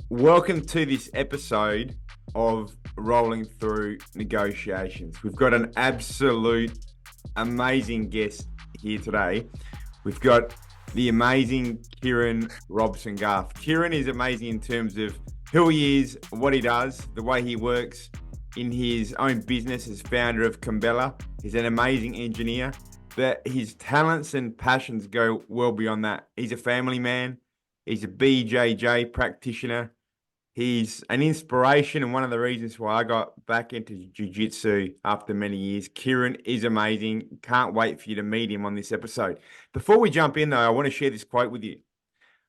Welcome to this episode of Rolling Through Negotiations. We've got an absolute amazing guest here today. We've got the amazing Kirren Robson-Garth. Kirren is amazing in terms of who he is, what he does, the way he works in his own business as founder of Combela. He's an amazing engineer, but his talents and passions go well beyond that. He's a family man. He's a BJJ practitioner. He's an inspiration and one of the reasons why I got back into jiu-jitsu after many years. Kirren is amazing. Can't wait for you to meet him on this episode. Before we jump in, though, I want to share this quote with you.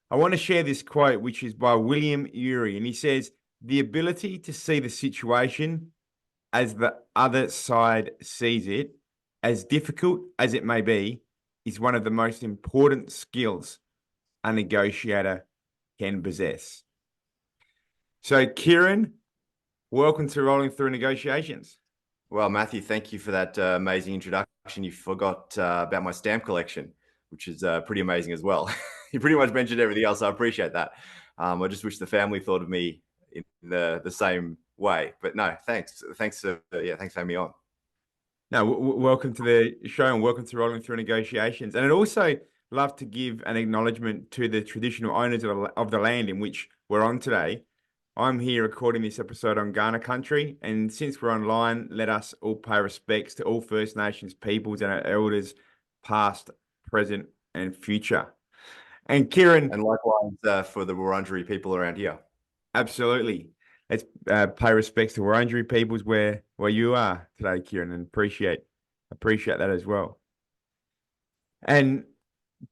I want to share this quote, which is by William Ury, and he says, "The ability to see the situation as the other side sees it, as difficult as it may be, is one of the most important skills a negotiator can possess." So, Kirren, welcome to Rolling Through Negotiations. Well, Matthew, thank you for that amazing introduction. You forgot about my stamp collection, which is pretty amazing as well. You pretty much mentioned everything else. I appreciate that. I just wish the family thought of me in the same way. But no, thanks. Thanks for having me on. No, welcome to the show and welcome to Rolling Through Negotiations. And I'd also love to give an acknowledgement to the traditional owners of the land in which we're on today. I'm here recording this episode on Kaurna country, and since we're online, let us all pay respects to all First Nations peoples and our elders, past, present, and future. And Kirren, and likewise for the Wurundjeri people around here. Absolutely. Let's pay respects to Wurundjeri peoples where you are today, Kirren, and appreciate that as well. And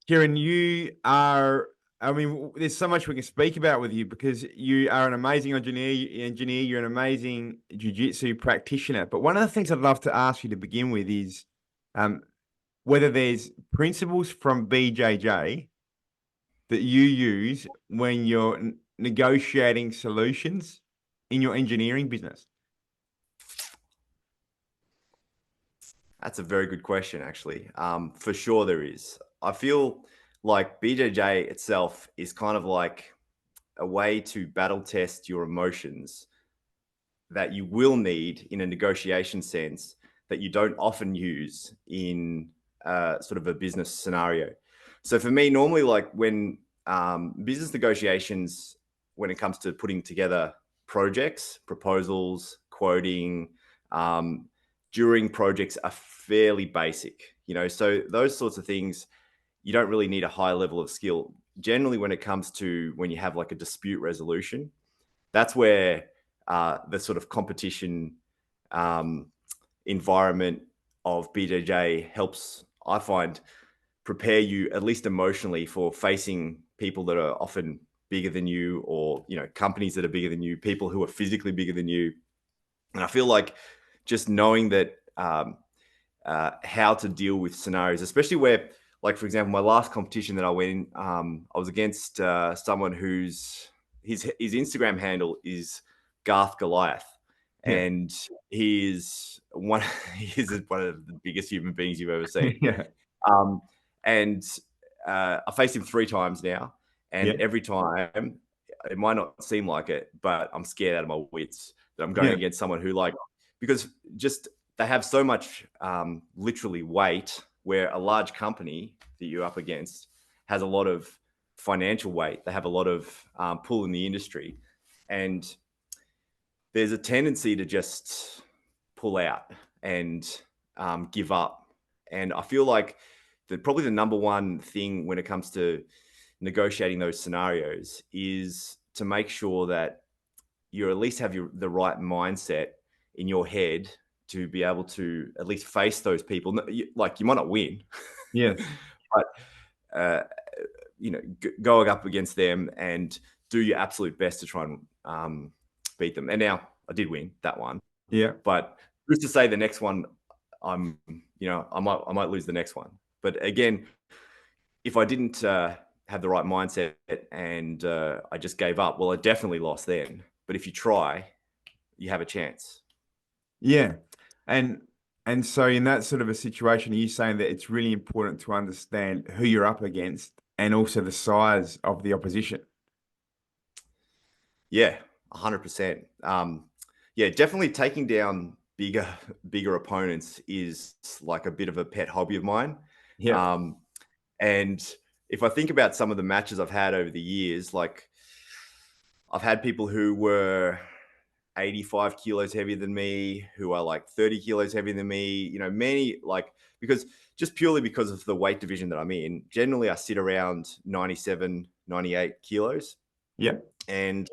Kirren, you are. I mean, there's so much we can speak about with you because you are an amazing engineer. You're an amazing jiu-jitsu practitioner. But one of the things I'd love to ask you to begin with is whether there's principles from BJJ that you use when you're negotiating solutions in your engineering business. That's a very good question, actually. For sure there is. I feel like BJJ itself is kind of like a way to battle test your emotions that you will need in a negotiation sense that you don't often use in sort of a business scenario. So for me, normally, like when business negotiations, when it comes to putting together projects, proposals, quoting, during projects are fairly basic, so those sorts of things, you don't really need a high level of skill. Generally, when it comes to when you have like a dispute resolution, that's where the sort of competition environment of BJJ helps, I find, prepare you at least emotionally for facing people that are often bigger than you, or companies that are bigger than you, people who are physically bigger than you. And I feel like just knowing that how to deal with scenarios, especially where, like, for example, my last competition that I went in, I was against someone whose his Instagram handle is Garth Goliath, and he is one of the biggest human beings you've ever seen. And I faced him 3 times now, and every time it might not seem like it, but I'm scared out of my wits that I'm going against someone who, like, because just they have so much literally weight, where a large company that you're up against has a lot of financial weight. They have a lot of pull in the industry, and there's a tendency to just pull out and give up. And I feel like probably the number one thing when it comes to negotiating those scenarios is to make sure that you at least have the right mindset in your head to be able to at least face those people. Like, you might not win, but go up against them and do your absolute best to try and beat them. And now I did win that one, but who's to say the next one I might lose the next one. But again, if I didn't have the right mindset and I just gave up, well, I definitely lost then. But if you try, you have a chance. Yeah. And so in that sort of a situation, are you saying that it's really important to understand who you're up against and also the size of the opposition? Yeah, 100%. Yeah, definitely taking down bigger opponents is like a bit of a pet hobby of mine. Yeah. Um, and if I think about some of the matches I've had over the years, like I've had people who were 85 kilos heavier than me, who are like 30 kilos heavier than me, many like, because just purely because of the weight division that I'm in, generally I sit around 97, 98 kilos. Yeah. And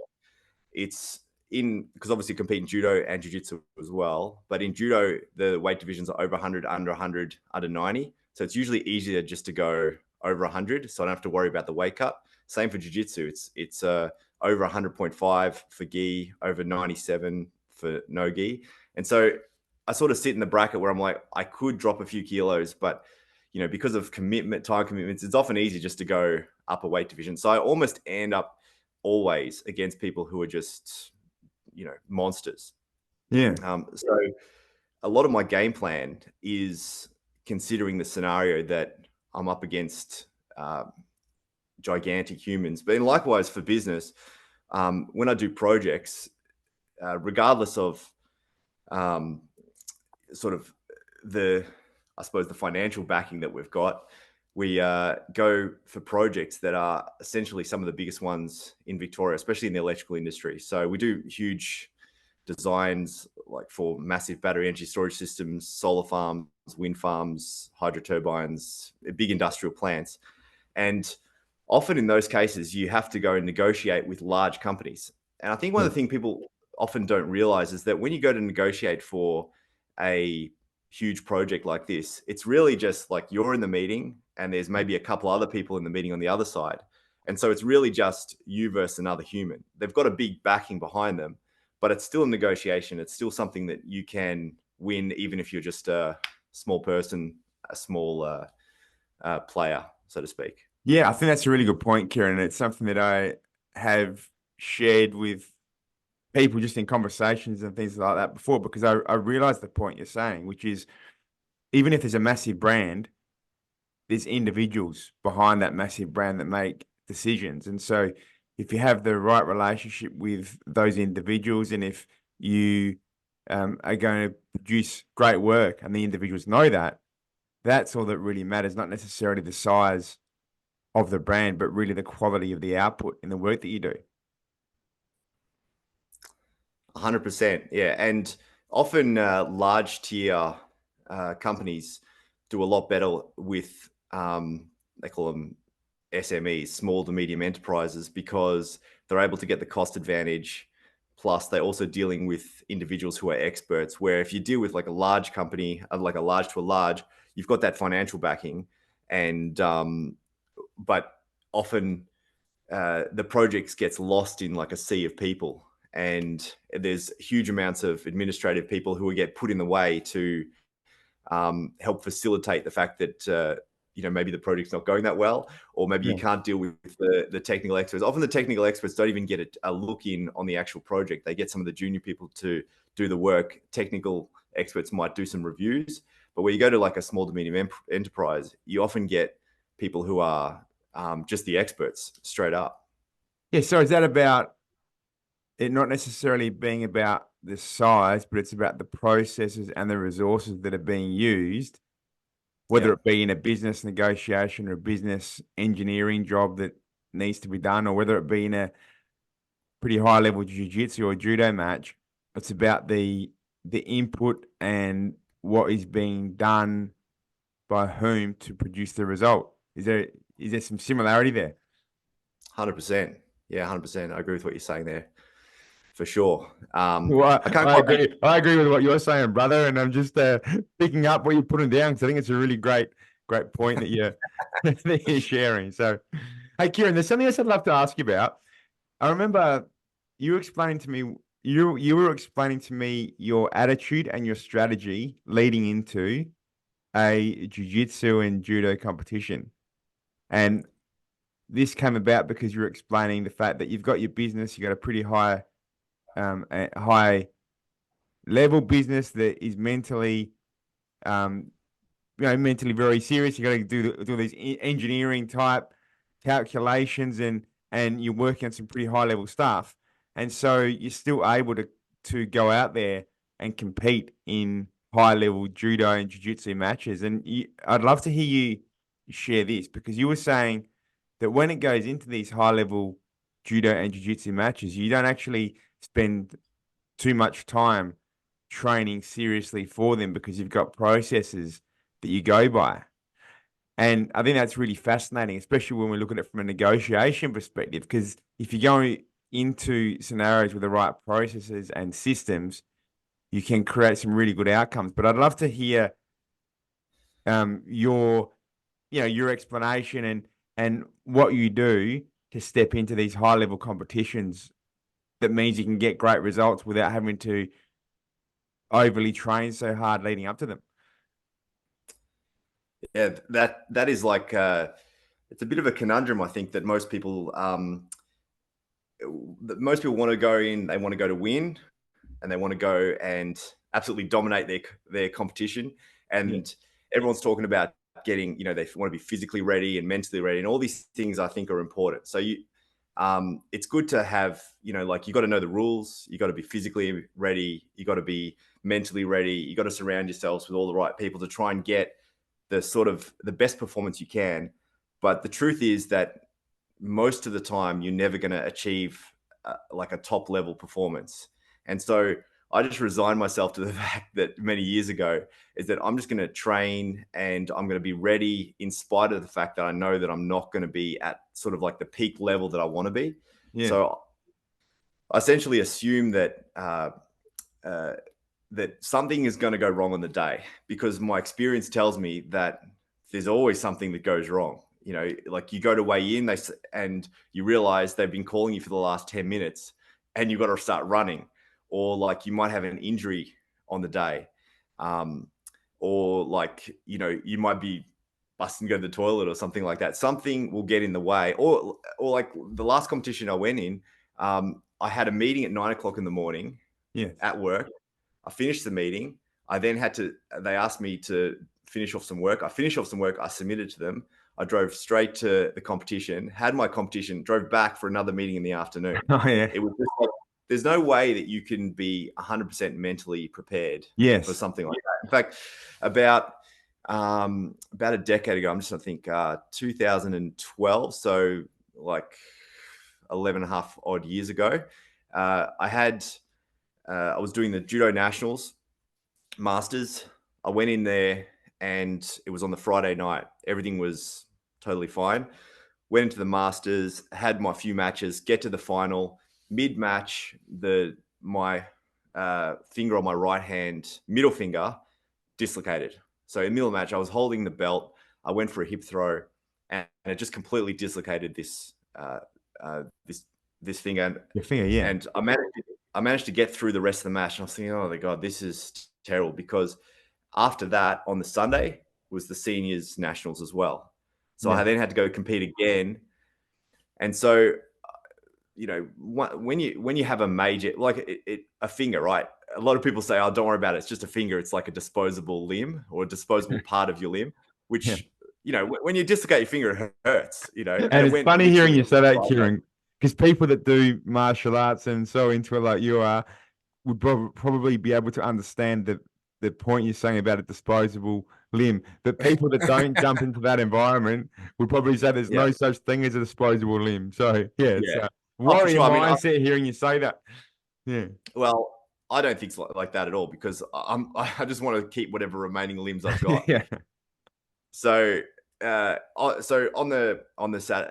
it's in because obviously compete in judo and jiu-jitsu as well. But in judo, the weight divisions are over 100, under 100, under 90. So it's usually easier just to go over 100. So I don't have to worry about the weight cut. Same for jiu-jitsu. It's over 100.5 for gi, over 97 for no gi. And so I sort of sit in the bracket where I'm like, I could drop a few kilos, but because of time commitments, it's often easy just to go up a weight division. So I almost end up always against people who are just monsters. Yeah. So a lot of my game plan is considering the scenario that I'm up against gigantic humans. But likewise for business, when I do projects, regardless of sort of I suppose the financial backing that we've got, we go for projects that are essentially some of the biggest ones in Victoria, especially in the electrical industry. So we do huge designs like for massive battery energy storage systems, solar farms, wind farms, hydro turbines, big industrial plants. And often in those cases, you have to go and negotiate with large companies. And I think one of the things people often don't realize is that when you go to negotiate for a huge project like this, it's really just like you're in the meeting and there's maybe a couple other people in the meeting on the other side. And so it's really just you versus another human. They've got a big backing behind them, but it's still a negotiation. It's still something that you can win, even if you're just a small person, a small player, so to speak. Yeah, I think that's a really good point, Kirren. It's something that I have shared with people just in conversations and things like that before, because I realize the point you're saying, which is even if there's a massive brand, there's individuals behind that massive brand that make decisions. And so if you have the right relationship with those individuals, and if you are going to produce great work and the individuals know that, that's all that really matters, not necessarily the size of the brand, but really the quality of the output in the work that you do. 100%. Yeah. And often large tier companies do a lot better with, they call them SMEs, small to medium enterprises, because they're able to get the cost advantage. Plus, they're also dealing with individuals who are experts. Where if you deal with like a large company, like a large to a large, you've got that financial backing, and but often the projects gets lost in like a sea of people, and there's huge amounts of administrative people who will get put in the way to help facilitate the fact that maybe the project's not going that well, or maybe you can't deal with the technical experts. Often the technical experts don't even get a look in on the actual project. They get some of the junior people to do the work. Technical experts might do some reviews, but where you go to like a small to medium enterprise, you often get people who are just the experts straight up. Yeah. So is that about it not necessarily being about the size, but it's about the processes and the resources that are being used, whether Yeah. it be in a business negotiation or a business engineering job that needs to be done, or whether it be in a pretty high level jiu-jitsu or judo match. It's about the input and what is being done by whom to produce the result. Is there some similarity there? 100%. Yeah, 100%. I agree with what you're saying there, for sure. Well, I can't I quite. agree. I agree with what you're saying, brother, and I'm just picking up what you're putting down because I think it's a really great point that you're that you're sharing. So, hey, Kirren, there's something else I'd love to ask you about. I remember you were explaining to me you were explaining to me your attitude and your strategy leading into a jiu-jitsu and judo competition, and this came about because you're explaining the fact that you've got your business, you got a pretty high level business that is mentally, um, mentally very serious. You got to do these engineering type calculations, and you're working on some pretty high level stuff. And so you're still able to go out there and compete in high level judo and jiu-jitsu matches. And I'd love to hear you share this, because you were saying that when it goes into these high level judo and jiu-jitsu matches, you don't actually spend too much time training seriously for them because you've got processes that you go by. And I think that's really fascinating, especially when we look at it from a negotiation perspective, because if you're going into scenarios with the right processes and systems, you can create some really good outcomes. But I'd love to hear your explanation and what you do to step into these high level competitions that means you can get great results without having to overly train so hard leading up to them. Yeah, that is like it's a bit of a conundrum. I think that most people want to go in. They want to go to win, and they want to go and absolutely dominate their competition. And everyone's talking about getting, they want to be physically ready and mentally ready, and all these things I think are important. So it's good to have, like, you got to know the rules. You got to be physically ready. You got to be mentally ready. You got to surround yourselves with all the right people to try and get the best performance you can. But the truth is that most of the time you're never going to achieve like a top level performance. And so I just resigned myself to the fact that many years ago is that I'm just going to train and I'm going to be ready in spite of the fact that I know that I'm not going to be at sort of like the peak level that I want to be. Yeah. So I essentially assume that that something is going to go wrong on the day, because my experience tells me that there's always something that goes wrong. Like you go to weigh in, and you realize they've been calling you for the last 10 minutes and you've got to start running, or like you might have an injury on the day. Or like, you might be busting to go to the toilet or something like that. Something will get in the way. Or like the last competition I went in, I had a meeting at 9:00 in the morning at work. I finished the meeting. They asked me to finish off some work. I finished off some work. I submitted to them. I drove straight to the competition, had my competition, drove back for another meeting in the afternoon. Oh, yeah. It was just like, there's no way that you can be 100% mentally prepared for something like that. In fact, about a decade ago, I'm just, I think, 2012, so like 11 and a half odd years ago, I was doing the Judo Nationals Masters. I went in there and it was on the Friday night. Everything was totally fine. Went into the Masters, had my few matches, get to the final. Mid-match, my finger on my right hand, middle finger, dislocated. So in the middle of the match, I was holding the belt. I went for a hip throw, and it just completely dislocated this finger. Your finger, yeah. And I managed to get through the rest of the match. And I was thinking, oh my God, this is terrible, because after that, on the Sunday, was the seniors nationals as well. So I then had to go compete again. And so, when you have a major, like a finger, right? A lot of people say, oh, don't worry about it. It's just a finger. It's like a disposable limb or a disposable part of your limb, which, when you dislocate your finger, it hurts, And it's funny hearing you say that, Kirren, because people that do martial arts and so into it like you are would probably be able to understand the point you're saying about a disposable limb. But people that don't jump into that environment would probably say there's no such thing as a disposable limb. So it's warrior mindset hearing you say that. Yeah. Well, I don't think it's like that at all, because I just want to keep whatever remaining limbs I've got. So on the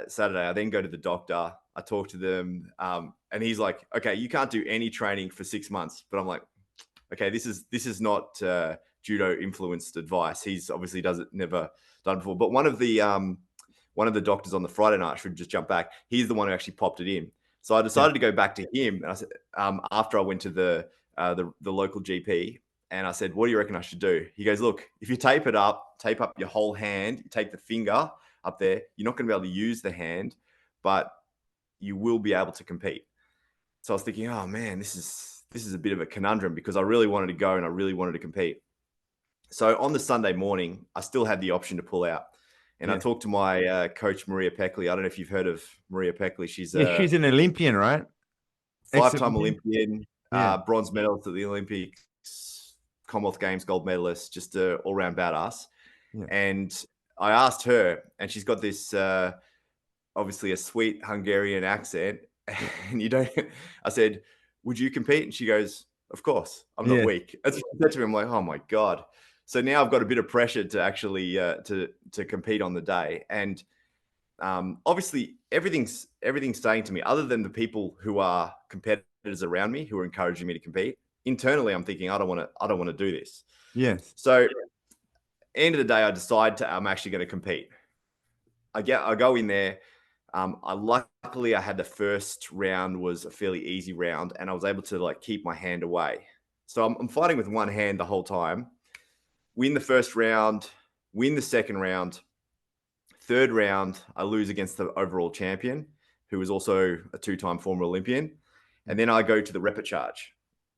Saturday, I then go to the doctor. I talk to them, and he's like, "Okay, you can't do any training for 6 months." But I'm like, "Okay, this is not judo influenced advice." He's obviously never done before. But one of the doctors on the Friday night, I should just jump back. He's the one who actually popped it in. So I decided to go back to him, and I said, after I went to the local GP, and I said, "What do you reckon I should do?" He goes, "Look, if you tape up your whole hand, you take the finger up there, you're not going to be able to use the hand, but you will be able to compete." So I was thinking, oh man, this is a bit of a conundrum, because I really wanted to go and I really wanted to compete. So on the Sunday morning, I still had the option to pull out. And I talked to my coach, Maria Peckley. I don't know if you've heard of Maria Peckley. She's an Olympian, right? 5-time Ex-Olympian? Olympian, Yeah. bronze medalist at the Olympics, Commonwealth Games gold medalist, just an all-round badass. Yeah. And I asked her, and she's got this obviously a sweet Hungarian accent. And I said, would you compete? And she goes, of course, I'm not weak. That's what I said to me. I'm like, oh my God. So now I've got a bit of pressure to actually to compete on the day. And obviously everything's staying to me, other than the people who are competitors around me who are encouraging me to compete. Internally, I'm thinking, I don't want to do this. Yes. So end of the day, I decide I'm actually going to compete. I go in there. Luckily, I had the first round was a fairly easy round, and I was able to like keep my hand away. So I'm fighting with one hand the whole time. Win the first round, win the second round. Third round, I lose against the overall champion, who was also a 2-time former Olympian. And then I go to the repechage.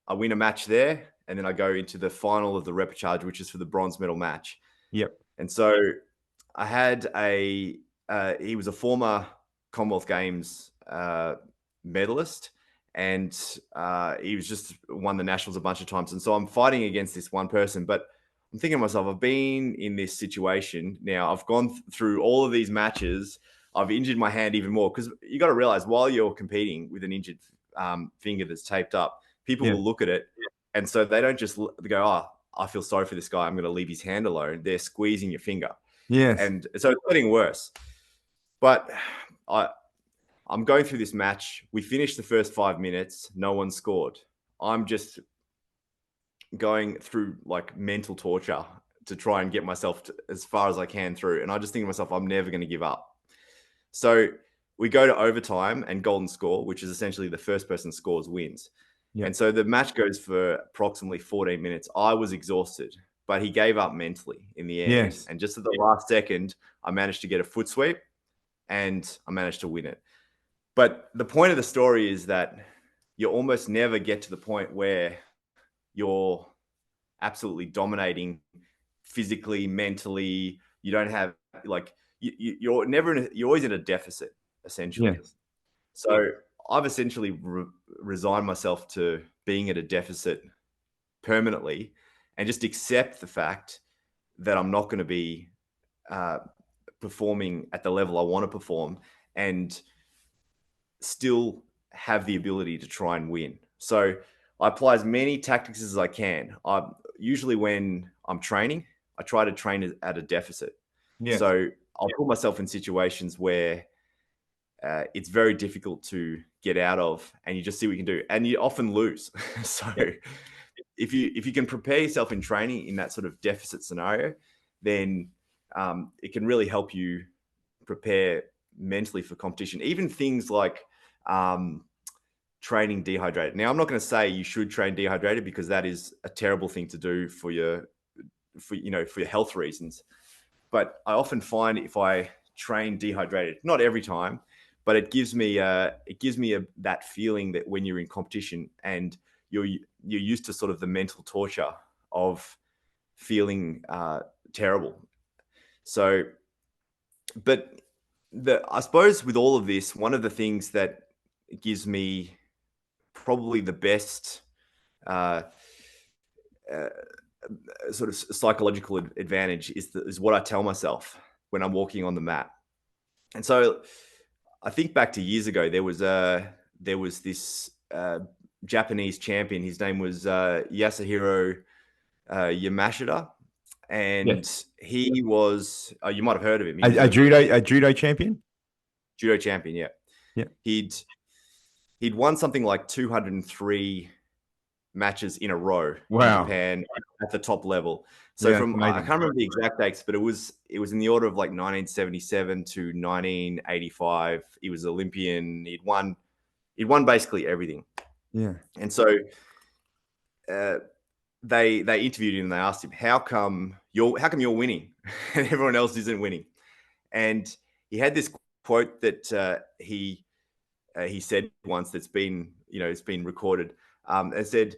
I win a match there, and then I go into the final of the repechage, which is for the bronze medal match. Yep. And so I had he was a former Commonwealth Games medalist, and he was just won the nationals a bunch of times. And so I'm fighting against this one person, but I'm thinking to myself, I've been in this situation now. I've gone through all of these matches. I've injured my hand even more, because you got to realize, while you're competing with an injured finger that's taped up, people will look at it, and so they don't just go, oh, I feel sorry for this guy, I'm going to leave his hand alone. They're squeezing your finger. Yes. And so it's getting worse. But I'm going through this match. We finished the first 5 minutes. No one scored. I'm just going through like mental torture to try and get myself as far as I can through. And I just think to myself, I'm never going to give up. So we go to overtime and golden score, which is essentially the first person scores wins. Yep. And so the match goes for approximately 14 minutes. I was exhausted, but he gave up mentally in the end. Yes. And just at the last second, I managed to get a foot sweep and I managed to win it. But the point of the story is that you almost never get to the point where you're absolutely dominating physically, mentally. You don't have like, you're always in a deficit, essentially. Yes. So I've essentially resigned myself to being at a deficit permanently, and just accept the fact that I'm not going to be performing at the level I want to perform, and still have the ability to try and win. So I apply as many tactics as I can. Usually when I'm training, I try to train at a deficit. Yes. So I'll put myself in situations where it's very difficult to get out of, and you just see what you can do, and you often lose. So if you can prepare yourself in training in that sort of deficit scenario, then it can really help you prepare mentally for competition. Even things like training dehydrated. Now, I'm not going to say you should train dehydrated, because that is a terrible thing to do for your health reasons. But I often find if I train dehydrated, not every time, but it gives me that feeling that when you're in competition and you're used to sort of the mental torture of feeling terrible. So, but I suppose with all of this, one of the things that gives me probably the best sort of psychological advantage is what I tell myself when I'm walking on the mat. And so I think back to years ago, there was this Japanese champion. His name was Yasuhiro Yamashita. And he was, you might have heard of him. A judo champion? Judo champion, yeah. Yeah. He'd won something like 203 matches in a row in Japan at the top level. So I can't remember the exact dates, but it was in the order of like 1977 to 1985. He was Olympian. He'd won basically everything. Yeah. And so they interviewed him and they asked him, how come you're winning and everyone else isn't winning? And he had this quote that he said once that's been, it's been recorded. It said,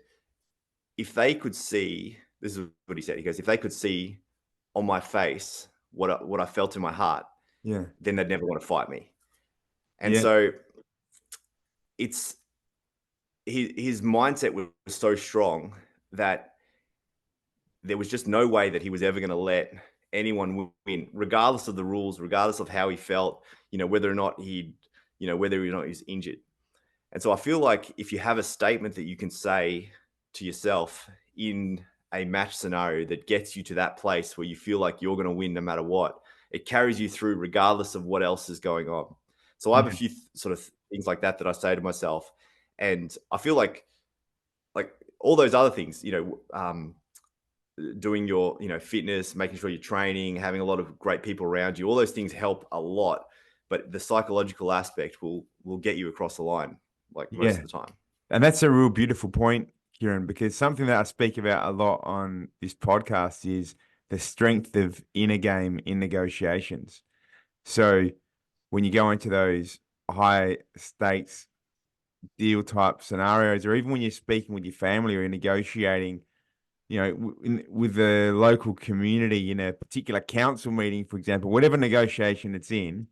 if they could see, this is what he said. He goes, if they could see on my face what I felt in my heart, then they'd never want to fight me. And so it's his mindset was so strong that there was just no way that he was ever going to let anyone win, regardless of the rules, regardless of how he felt, whether or not he's injured. And so I feel like if you have a statement that you can say to yourself in a match scenario that gets you to that place where you feel like you're going to win no matter what, it carries you through regardless of what else is going on. So I have a few sort of things like that I say to myself. And I feel like all those other things, doing your, fitness, making sure you're training, having a lot of great people around you, all those things help a lot. But the psychological aspect will get you across the line most of the time. And that's a real beautiful point, Kirren, because something that I speak about a lot on this podcast is the strength of inner game in negotiations. So when you go into those high stakes deal type scenarios, or even when you're speaking with your family or you're negotiating, with the local community in a particular council meeting, for example, whatever negotiation it's in,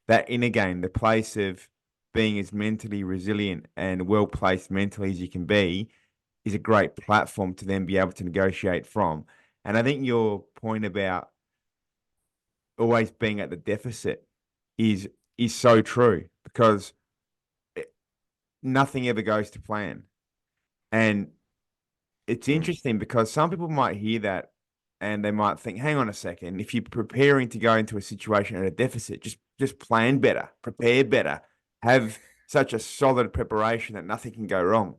that inner game, the place of being as mentally resilient and well-placed mentally as you can be, is a great platform to then be able to negotiate from. And I think your point about always being at the deficit is so true, because nothing ever goes to plan. And it's interesting because some people might hear that and they might think, hang on a second, if you're preparing to go into a situation at a deficit, just plan better, prepare better, have such a solid preparation that nothing can go wrong.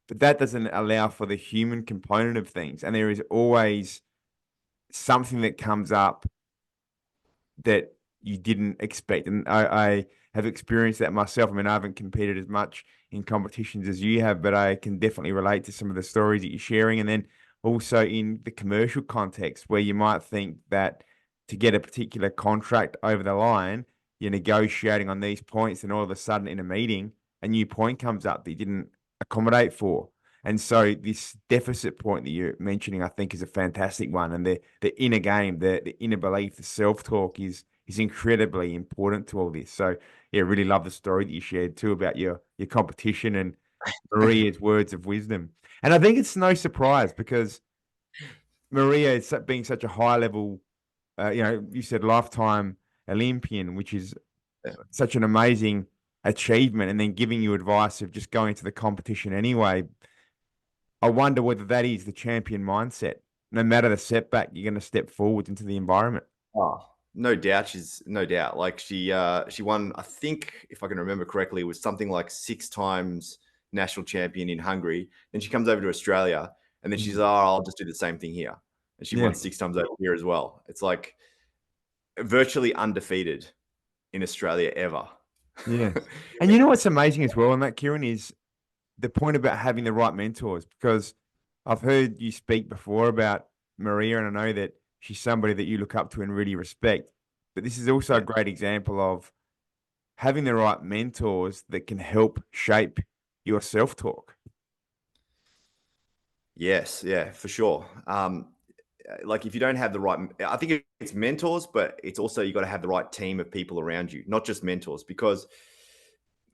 But that doesn't allow for the human component of things. And there is always something that comes up that you didn't expect. And I have experienced that myself. I mean, I haven't competed as much in competitions as you have, but I can definitely relate to some of the stories that you're sharing. And then also in the commercial context, where you might think that to get a particular contract over the line, you're negotiating on these points, and all of a sudden in a meeting, a new point comes up that you didn't accommodate for. And so this deficit point that you're mentioning, I think, is a fantastic one. And the inner game, the inner belief, the self-talk is incredibly important to all this. So yeah, really love the story that you shared too about your competition and Maria's words of wisdom. And I think it's no surprise, because Maria is being such a high level, you said lifetime Olympian, which is such an amazing achievement, and then giving you advice of just going to the competition anyway. I wonder whether that is the champion mindset. No matter the setback, you're going to step forward into the environment. Oh, no doubt. She's no doubt. Like she won, I think, if I can remember correctly, it was something like 6 times national champion in Hungary. Then she comes over to Australia, and then she's, I'll just do the same thing here. And she won 6 times over here as well. It's like virtually undefeated in Australia ever. Yeah. And you know what's amazing as well on that, Kirren, is the point about having the right mentors, because I've heard you speak before about Maria, and I know that she's somebody that you look up to and really respect. But this is also a great example of having the right mentors that can help shape your self-talk. Yes, yeah, for sure. Like if you don't have the right, I think it's mentors, but it's also you got to have the right team of people around you, not just mentors, because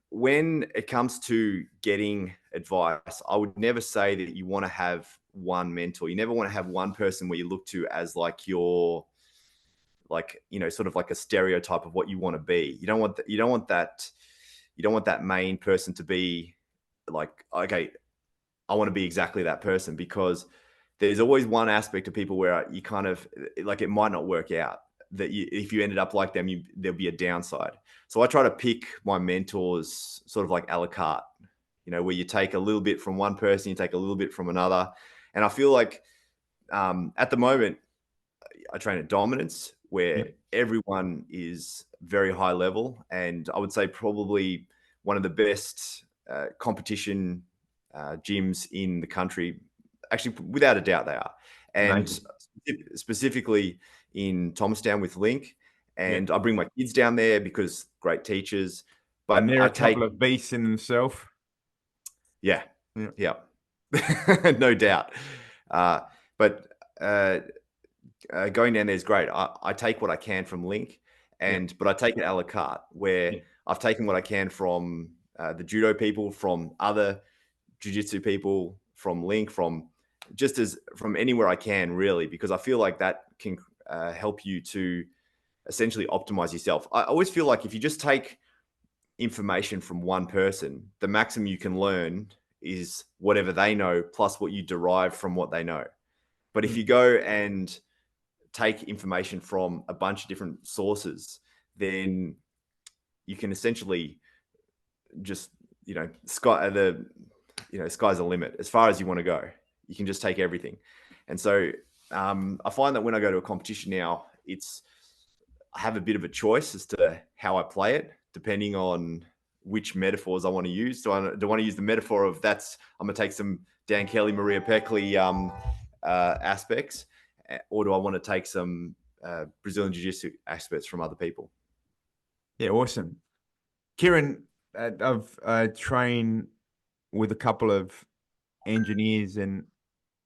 when it comes to getting advice, I would never say that you want to have one mentor. You never want to have one person where you look to as like your, like, sort of like a stereotype of what you want to be. You don't want that. You don't want that main person to be like, okay, I want to be exactly that person, because there's always one aspect of people where you kind of like, it might not work out, that if you ended up like them, there'll be a downside. So I try to pick my mentors sort of like a la carte, where you take a little bit from one person, you take a little bit from another. And I feel like at the moment, I train at Dominance, where everyone is very high level. And I would say probably one of the best competition gyms in the country. Actually, without a doubt, they are. And specifically in Thomastown with Link. And I bring my kids down there because great teachers. But and they're a couple of beasts in themselves. Yeah. No doubt. But going down there is great. I take what I can from Link, but I take it a la carte, where I've taken what I can from the judo people, from other jiu-jitsu people, from Link, from anywhere I can, really, because I feel like that can help you to essentially optimize yourself. I always feel like if you just take information from one person, the maximum you can learn is whatever they know plus what you derive from what they know. But if you go and take information from a bunch of different sources, then you can essentially just, sky's the limit as far as you want to go. You can just take everything. And so I find that when I go to a competition now, I have a bit of a choice as to how I play it, depending on which metaphors I want to use. Do I want to use the metaphor of I'm going to take some Dan Kelly, Maria Peckley aspects, or do I want to take some Brazilian Jiu-Jitsu aspects from other people? Yeah, awesome. Kirren, I've trained with a couple of engineers, and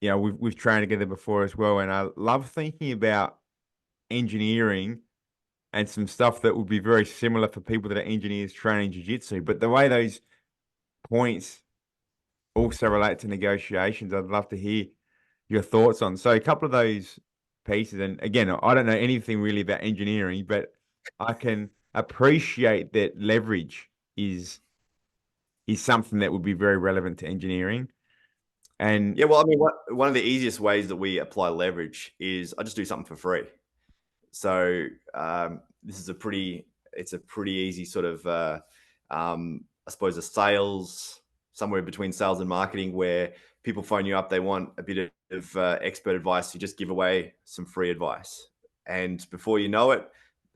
we've trained together before as well. And I love thinking about engineering and some stuff that would be very similar for people that are engineers training jiu-jitsu. But the way those points also relate to negotiations, I'd love to hear your thoughts on. So a couple of those pieces, and again, I don't know anything really about engineering, but I can appreciate that leverage is something that would be very relevant to engineering. And yeah, well, I mean, one of the easiest ways that we apply leverage is I just do something for free. So this is a pretty easy sort of, I suppose, somewhere between sales and marketing, where people phone you up, they want a bit of expert advice. You just give away some free advice, and before you know it,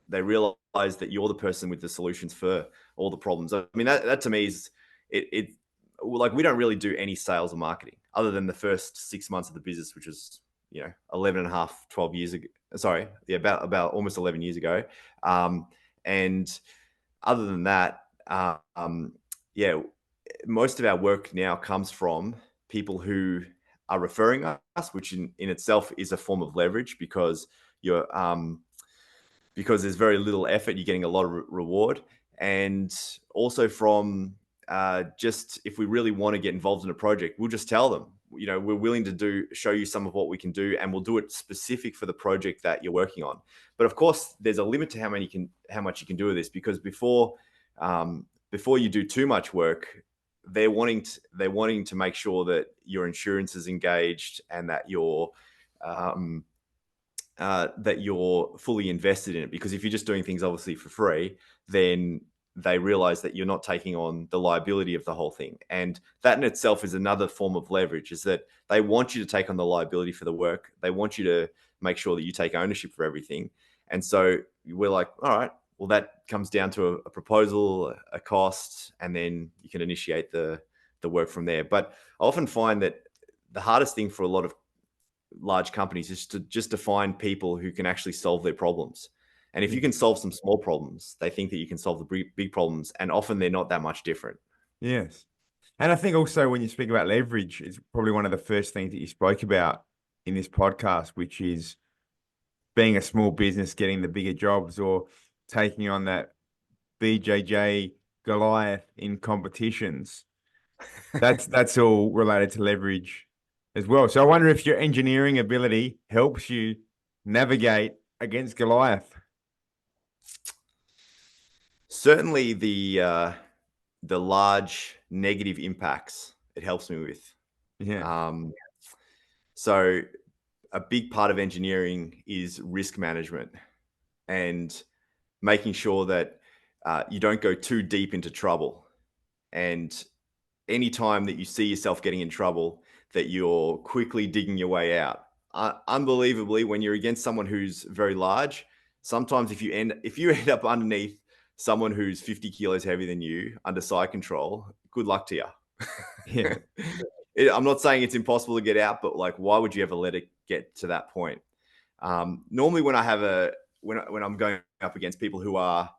they realize that you're the person with the solutions for all the problems. I mean, that to me is it. Like, we don't really do any sales or marketing other than the first 6 months of the business, which is 11 and a half, 12 years ago. Sorry, yeah, about almost 11 years ago. And other than that, most of our work now comes from people who are referring us, which in itself is a form of leverage, because because there's very little effort, you're getting a lot of reward. And also from just, if we really want to get involved in a project, we'll just tell them, we're willing to show you some of what we can do, and we'll do it specific for the project that you're working on. But of course, there's a limit to how much you can do with this, because before you do too much work, they're wanting to make sure that your insurance is engaged and that you're fully invested in it. Because if you're just doing things obviously for free, then they realize that you're not taking on the liability of the whole thing. And that in itself is another form of leverage, is that they want you to take on the liability for the work. They want you to make sure that you take ownership for everything. And so we're like, all right, well, that comes down to a proposal, a cost, and then you can initiate the work from there. But I often find that the hardest thing for a lot of large companies is to find people who can actually solve their problems. And if you can solve some small problems, they think that you can solve the big problems, and often they're not that much different. Yes. And I think also when you speak about leverage, it's probably one of the first things that you spoke about in this podcast, which is being a small business, getting the bigger jobs, or taking on that BJJ Goliath in competitions. That's all related to leverage as well. So I wonder if your engineering ability helps you navigate against Goliath. Certainly the large negative impacts it helps me with. Yeah. So a big part of engineering is risk management, and making sure that you don't go too deep into trouble. And anytime that you see yourself getting in trouble, that you're quickly digging your way out. Unbelievably, when you're against someone who's very large, sometimes if you end up underneath someone who's 50 kilos heavier than you under side control, good luck to you. Yeah. I'm not saying it's impossible to get out, but like, why would you ever let it get to that point? Normally when I'm going up against people who are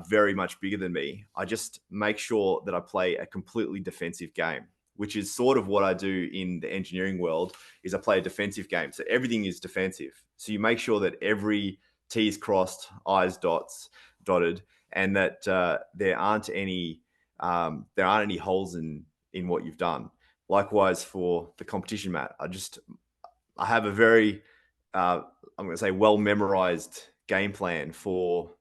very much bigger than me, I just make sure that I play a completely defensive game, which is sort of what I do in the engineering world. Is I play a defensive game. So everything is defensive. So you make sure that every T is crossed, I's dotted, and that there aren't any holes in in what you've done. Likewise for the competition, Matt. I have a very, I'm going to say, well memorized game plan for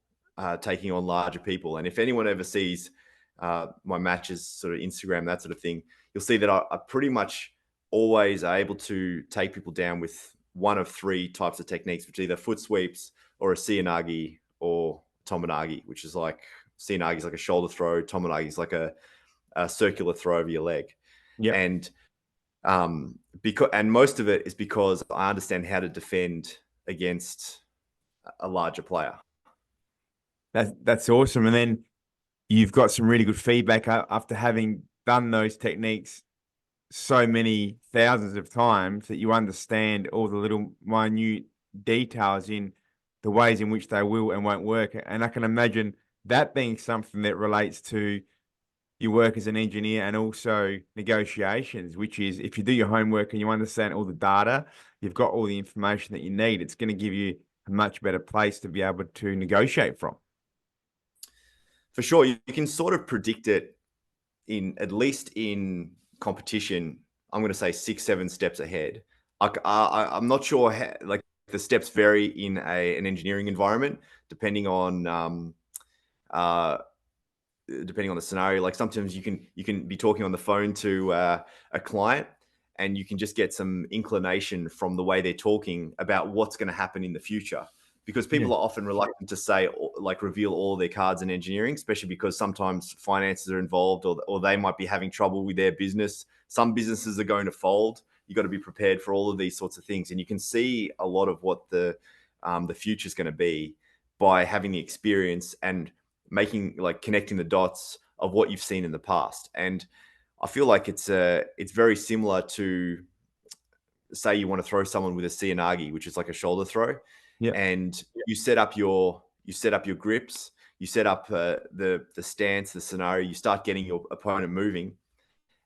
taking on larger people. And if anyone ever sees my matches, sort of Instagram, that sort of thing, you'll see that I pretty much always are able to take people down with one of three types of techniques, which are either foot sweeps or a seoinage or tomoinage, which is like seoinage is like a shoulder throw, tomoinage is like a circular throw over your leg. Yeah. And most of it is because I understand how to defend against a larger player. That's awesome. And then you've got some really good feedback after having done those techniques so many thousands of times that you understand all the little minute details in the ways in which they will and won't work. And I can imagine that being something that relates to your work as an engineer and also negotiations, which is if you do your homework and you understand all the data, you've got all the information that you need, it's going to give you a much better place to be able to negotiate from. For sure. You can sort of predict it at least in competition. I'm going to say 6-7 steps ahead. I'm not sure how, like, the steps vary in an engineering environment, depending on the scenario. Like sometimes you can be talking on the phone to a client and you can just get some inclination from the way they're talking about what's going to happen in the future, because people are often reluctant to say, like, reveal all of their cards in engineering, especially because sometimes finances are involved, or they might be having trouble with their business. Some businesses are going to fold. You got to be prepared for all of these sorts of things. And you can see a lot of what the future is going to be by having the experience and connecting the dots of what you've seen in the past. And I feel like it's very similar to, say you want to throw someone with a seoinage, which is like a shoulder throw. Yeah. And you set up your grips, you set up the stance, the scenario, you start getting your opponent moving.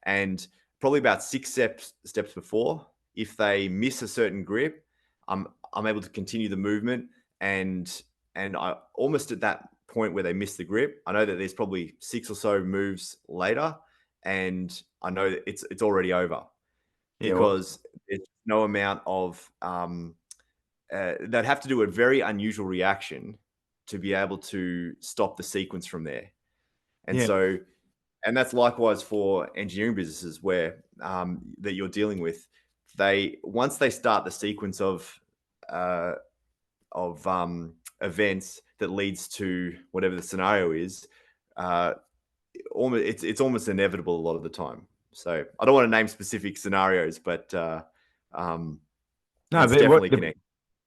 And probably about 6 steps before, if they miss a certain grip, I'm able to continue the movement. And I almost at that point where they miss the grip, I know that there's probably 6 or so moves later, and I know that it's already over, because there's no amount of they'd have to do a very unusual reaction to be able to stop the sequence from there. And and that's likewise for engineering businesses where that you're dealing with. Once they start the sequence of events that leads to whatever the scenario is, it's almost inevitable a lot of the time. So I don't want to name specific scenarios, but definitely connect.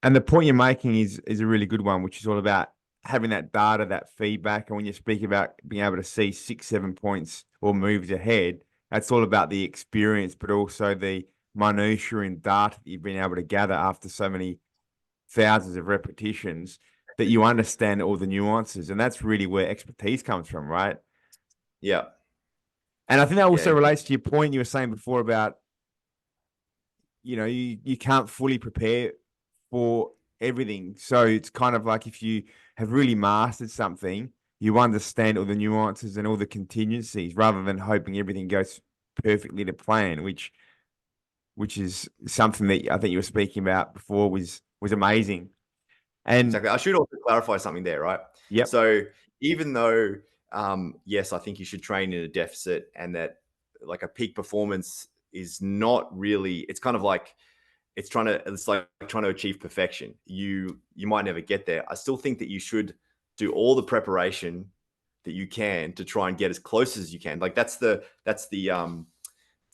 And the point you're making is a really good one, which is all about having that data, that feedback. And when you speak about being able to see 6-7 points or moves ahead, that's all about the experience, but also the minutiae and data that you've been able to gather after so many thousands of repetitions, that you understand all the nuances. And that's really where expertise comes from, right? Yeah. And I think that also relates to your point you were saying before about, you can't fully prepare for everything. So it's kind of like if you have really mastered something, you understand all the nuances and all the contingencies rather than hoping everything goes perfectly to plan, which is something that I think you were speaking about before was amazing. And exactly. I should also clarify something there, right? Yep. So even though, yes, I think you should train in a deficit, and that like a peak performance is not really, it's kind of like, it's like trying to achieve perfection. You might never get there. I still think that you should do all the preparation that you can to try and get as close as you can. Like that's the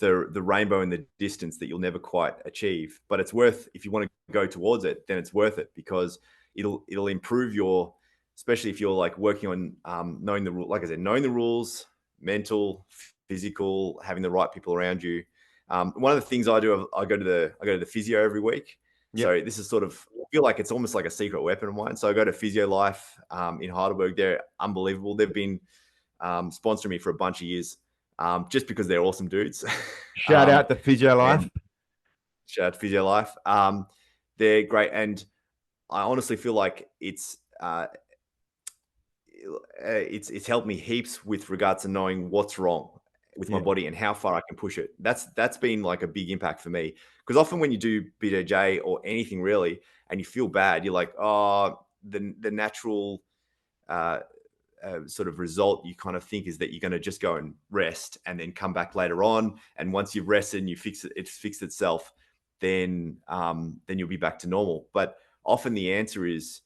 rainbow in the distance that you'll never quite achieve. But it's worth, if you want to go towards it, then it's worth it, because it'll improve your, especially if you're like working on knowing the rule, like I said, knowing the rules, mental, physical, having the right people around you. One of the things I do, I go to the physio every week. Yep. So this is sort of, I feel like it's almost like a secret weapon of mine. So I go to Physio Life in Heidelberg. They're unbelievable. They've been sponsoring me for a bunch of years, just because they're awesome dudes. Shout out to Physio Life. Shout out to Physio Life. They're great, and I honestly feel like it's helped me heaps with regards to knowing what's wrong with my body and how far I can push it. That's been like a big impact for me, because often when you do BJJ or anything really, and you feel bad, you're like, oh, the natural sort of result you kind of think is that you're going to just go and rest and then come back later on. And once you've rested and you fix it, it's fixed itself, then you'll be back to normal. But often the answer is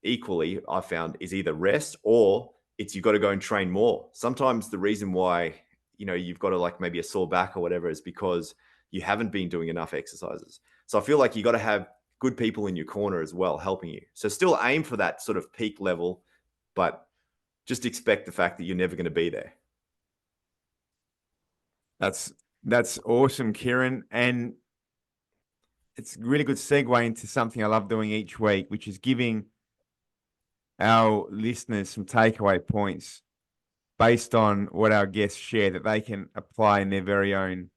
equally, I found, is either rest or it's you've got to go and train more. Sometimes the reason why, you've got to like maybe a sore back or whatever is because you haven't been doing enough exercises. So I feel like you got to have good people in your corner as well, helping you. So still aim for that sort of peak level, but just expect the fact that you're never going to be there. That's awesome, Kirren. And it's a really good segue into something I love doing each week, which is giving our listeners some takeaway points based on what our guests share that they can apply in their very own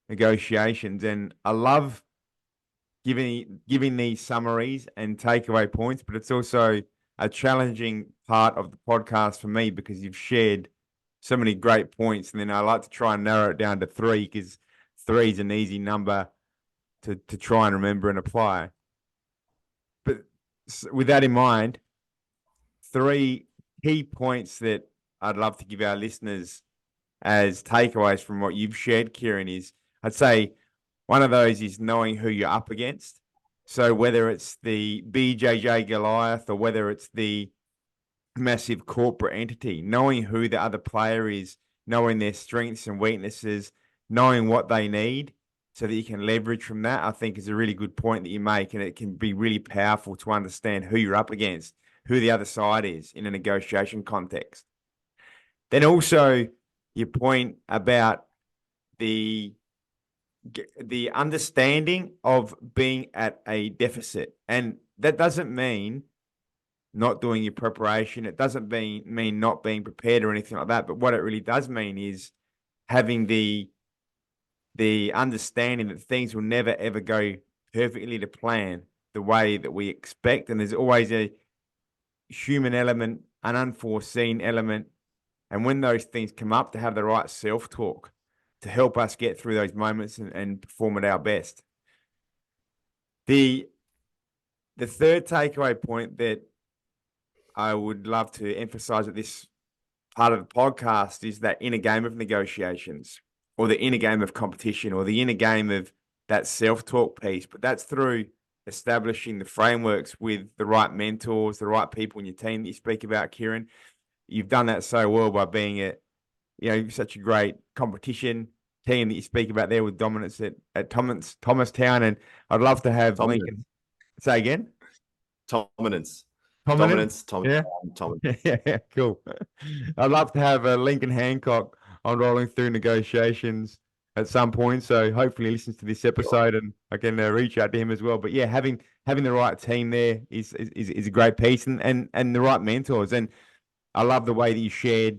negotiations. And I love giving these summaries and takeaway points, but it's also a challenging part of the podcast for me because you've shared so many great points. And then I like to try and narrow it down to 3 because 3 is an easy number to try and remember and apply. But with that in mind, 3 key points that I'd love to give our listeners as takeaways from what you've shared, Kirren, is I'd say one of those is knowing who you're up against. So whether it's the BJJ Goliath or whether it's the massive corporate entity, knowing who the other player is, knowing their strengths and weaknesses, knowing what they need so that you can leverage from that, I think is a really good point that you make. And it can be really powerful to understand who you're up against, who the other side is in a negotiation context. Then also your point about the understanding of being at a deficit. And that doesn't mean not doing your preparation. It doesn't mean not being prepared or anything like that. But what it really does mean is having the understanding that things will never, ever go perfectly to plan the way that we expect. And there's always a human element, an unforeseen element. And when those things come up, to have the right self-talk to help us get through those moments and perform at our best. The third takeaway point that I would love to emphasize at this part of the podcast is that inner game of negotiations, or the inner game of competition, or the inner game of that self-talk piece. But that's through establishing the frameworks with the right mentors, the right people in your team that you speak about, Kirren. You've done that so well by being such a great competition team that you speak about there with dominance at Thomastown. And I'd love to have Lincoln. Say again? Dominance. Yeah. Yeah, cool. I'd love to have Lincoln Hancock on rolling through negotiations at some point. So hopefully he listens to this episode and I can reach out to him as well. But yeah, having the right team there is a great piece, and the right mentors. And I love the way that you shared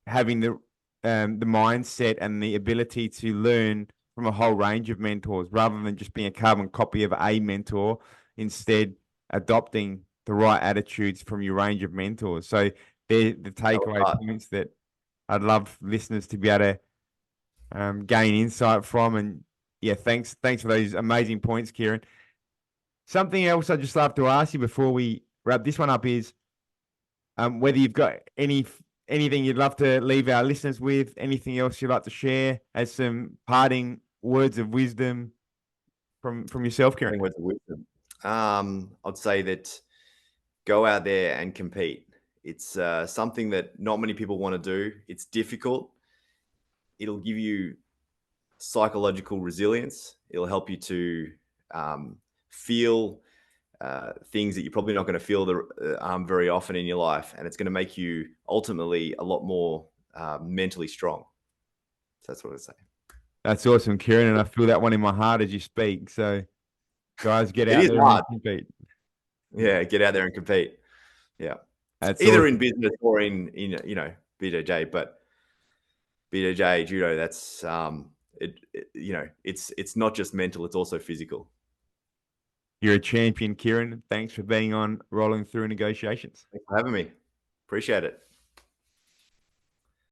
having the mindset and the ability to learn from a whole range of mentors rather than just being a carbon copy of a mentor, instead adopting the right attitudes from your range of mentors. So they're the takeaway points that I'd love listeners to be able to gain insight from. And yeah, thanks for those amazing points, Kirren. Something else I'd just love to ask you before we wrap this one up is whether you've got anything you'd love to leave our listeners with, anything else you'd like to share as some parting words of wisdom from yourself, Kirren. Words of wisdom. I'd say that go out there and compete. It's something that not many people want to do. It's difficult. It'll give you psychological resilience. It'll help you to feel things that you're probably not going to feel very often in your life. And it's going to make you ultimately a lot more mentally strong. So that's what I'd say. That's awesome, Kirren. And I feel that one in my heart as you speak. So guys, get out there and compete. Yeah, get out there and compete. Yeah. That's either awesome. In business or in BJJ, but BJJ, judo, that's it's not just mental, it's also physical. You're a champion, Kirren. Thanks for being on Rolling Through Negotiations. Thanks for having me. Appreciate it.